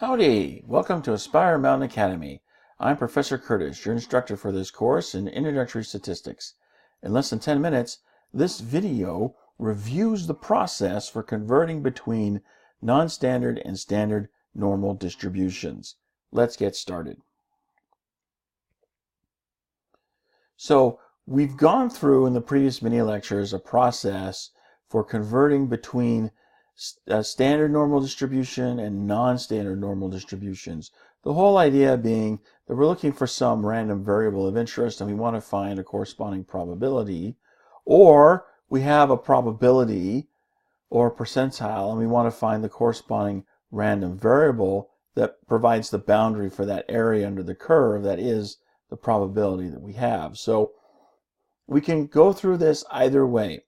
Howdy! Welcome to Aspire Mountain Academy. I'm Professor Curtis, your instructor for this course in Introductory Statistics. In less than 10 minutes, this video reviews the process for converting between non-standard and standard normal distributions. Let's get started. So, we've gone through in the previous mini lectures a process for converting between standard normal distribution and non-standard normal distributions. The whole idea being that we're looking for some random variable of interest and we want to find a corresponding probability, or we have a probability or a percentile and we want to find the corresponding random variable that provides the boundary for that area under the curve that is the probability that we have. So we can go through this either way.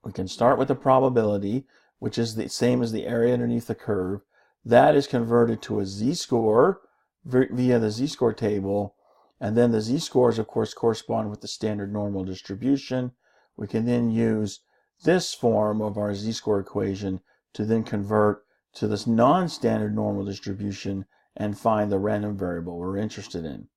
We can start with the probability, which is the same as the area underneath the curve. That is converted to a z-score via the z-score table, and then the z-scores, of course, correspond with the standard normal distribution. We can then use this form of our z-score equation to then convert to this non-standard normal distribution and find the random variable we're interested in.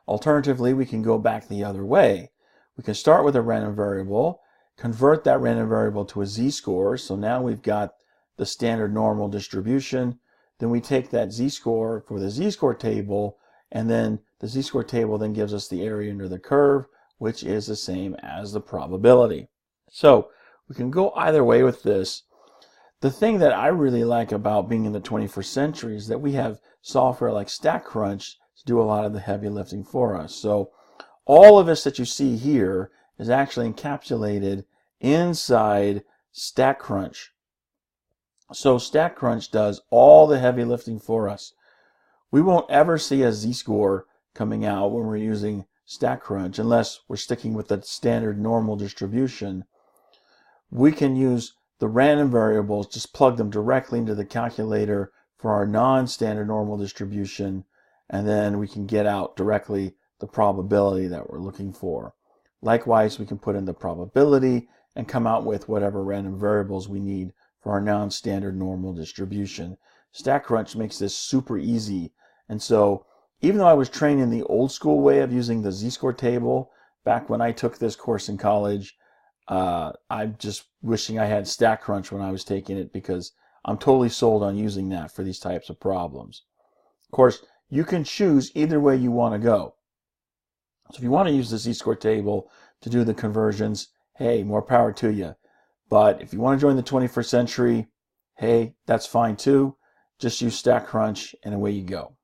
Alternatively, we can go back the other way. We can start with a random variable, convert that random variable to a z-score. So now we've got the standard normal distribution. Then we take that z-score for the z-score table, and then the z-score table then gives us the area under the curve, which is the same as the probability. So we can go either way with this. The thing that I really like about being in the 21st century is that we have software like StatCrunch to do a lot of the heavy lifting for us. So all of this that you see here is actually encapsulated inside StatCrunch. So StatCrunch does all the heavy lifting for us. We won't ever see a z-score coming out when we're using StatCrunch unless we're sticking with the standard normal distribution. We can use the random variables, just plug them directly into the calculator for our non-standard normal distribution, and then we can get out directly the probability that we're looking for. Likewise, we can put in the probability and come out with whatever random variables we need for our non-standard normal distribution. StatCrunch makes this super easy. And so even though I was trained in the old school way of using the z-score table back when I took this course in college, I'm just wishing I had StatCrunch when I was taking it, because I'm totally sold on using that for these types of problems. Of course, you can choose either way you want to go. So if you want to use the z-score table to do the conversions, hey, more power to you. But if you want to join the 21st century, hey, that's fine too. Just use StatCrunch and away you go.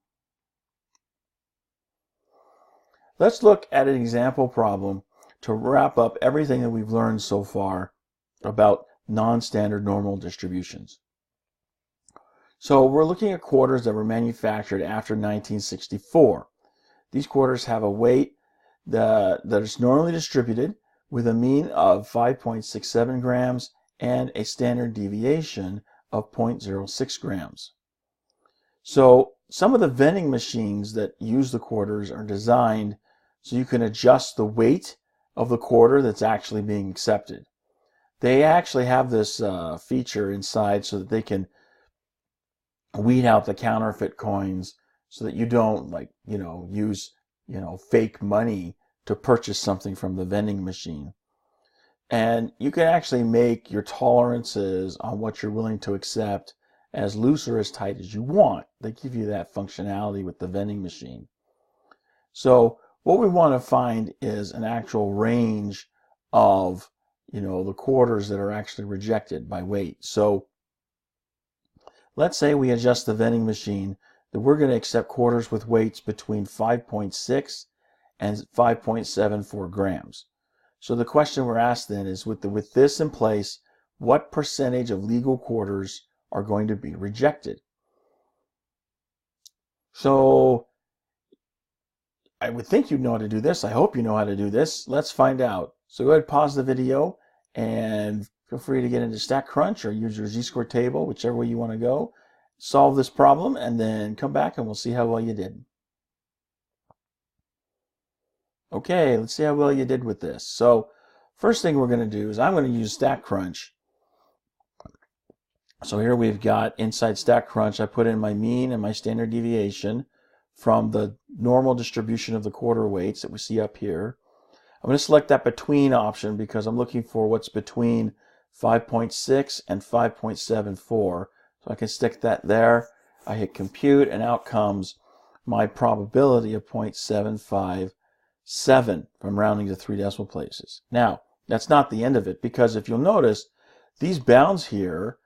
Let's look at an example problem to wrap up everything that we've learned so far about non-standard normal distributions. So we're looking at quarters that were manufactured after 1964. These quarters have a weight that is normally distributed with a mean of 5.67 grams and a standard deviation of 0.06 grams. So some of the vending machines that use the quarters are designed so you can adjust the weight of the quarter that's actually being accepted. They actually have this feature inside so that they can weed out the counterfeit coins so that you don't use fake money to purchase something from the vending machine. And you can actually make your tolerances on what you're willing to accept as loose or as tight as you want. They give you that functionality with the vending machine. So what we want to find is an actual range of the quarters that are actually rejected by weight. So let's say we adjust the vending machine that we're going to accept quarters with weights between 5.6 and 5.74 grams. So the question we're asked then is, with this in place, what percentage of legal quarters are going to be rejected? So I would think you know how to do this. I hope you know how to do this. Let's find out. So go ahead, pause the video, and feel free to get into StatCrunch or use your z-score table, whichever way you want to go. Solve this problem, and then come back and we'll see how well you did. Okay, let's see how well you did with this. So first thing we're going to do is I'm going to use StatCrunch So here we've got inside StatCrunch, I put in my mean and my standard deviation from the normal distribution of the quarter weights that we see up here. I'm going to select that between option because I'm looking for what's between 5.6 and 5.74. So I can stick that there. I hit compute and out comes my probability of 0.757 from rounding to 3 decimal places. Now, that's not the end of it, because if you'll notice, these bounds here,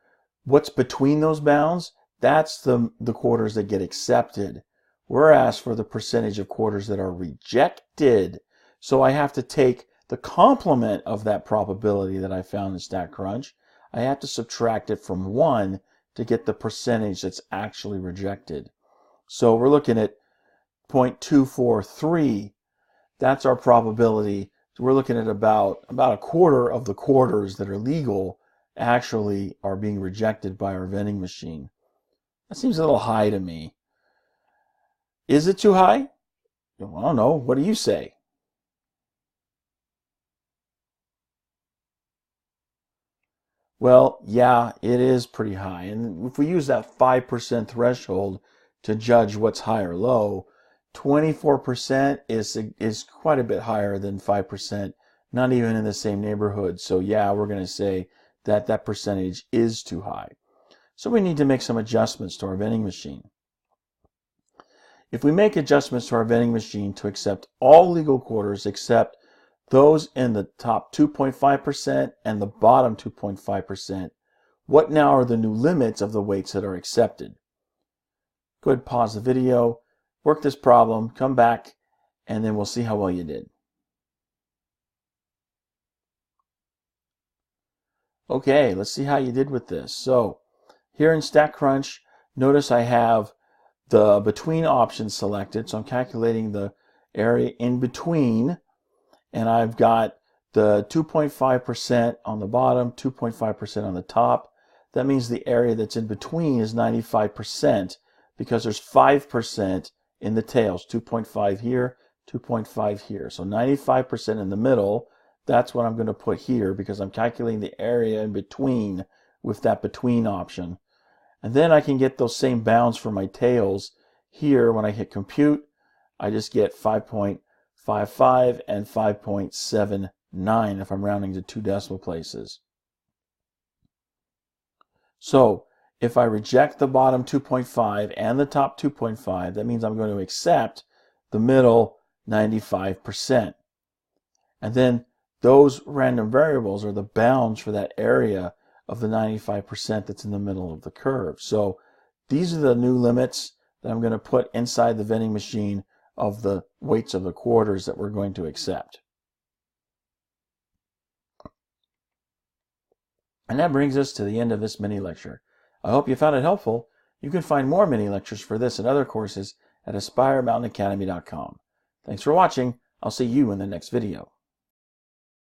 what's between those bounds, that's the quarters that get accepted. We're asked for the percentage of quarters that are rejected. So I have to take the complement of that probability that I found in StatCrunch. I have to subtract it from 1 to get the percentage that's actually rejected. So we're looking at 0.243. That's our probability. So we're looking at about a quarter of the quarters that are legal actually are being rejected by our vending machine. That seems a little high to me. Is it too high? Well, I don't know. What do you say? Well, yeah, it is pretty high. And if we use that 5% threshold to judge what's high or low, 24% is quite a bit higher than 5%, not even in the same neighborhood. So yeah, we're going to say that that percentage is too high. So we need to make some adjustments to our vending machine. If we make adjustments to our vending machine to accept all legal quarters except those in the top 2.5% and the bottom 2.5%, what now are the new limits of the weights that are accepted? Go ahead and pause the video, work this problem, come back, and then we'll see how well you did. Okay, let's see how you did with this. So here in StatCrunch, notice I have the between option selected. So I'm calculating the area in between, and I've got the 2.5% on the bottom, 2.5% on the top. That means the area that's in between is 95% because there's 5% in the tails, 2.5 here, 2.5 here. So 95% in the middle. That's what I'm going to put here because I'm calculating the area in between with that between option. And then I can get those same bounds for my tails. Here, when I hit compute, I just get 5.55 and 5.79 if I'm rounding to 2 decimal places. So if I reject the bottom 2.5 and the top 2.5, that means I'm going to accept the middle 95%. And then those random variables are the bounds for that area of the 95% that's in the middle of the curve. So these are the new limits that I'm going to put inside the vending machine of the weights of the quarters that we're going to accept. And that brings us to the end of this mini lecture. I hope you found it helpful. You can find more mini lectures for this and other courses at AspireMountainAcademy.com. Thanks for watching. I'll see you in the next video.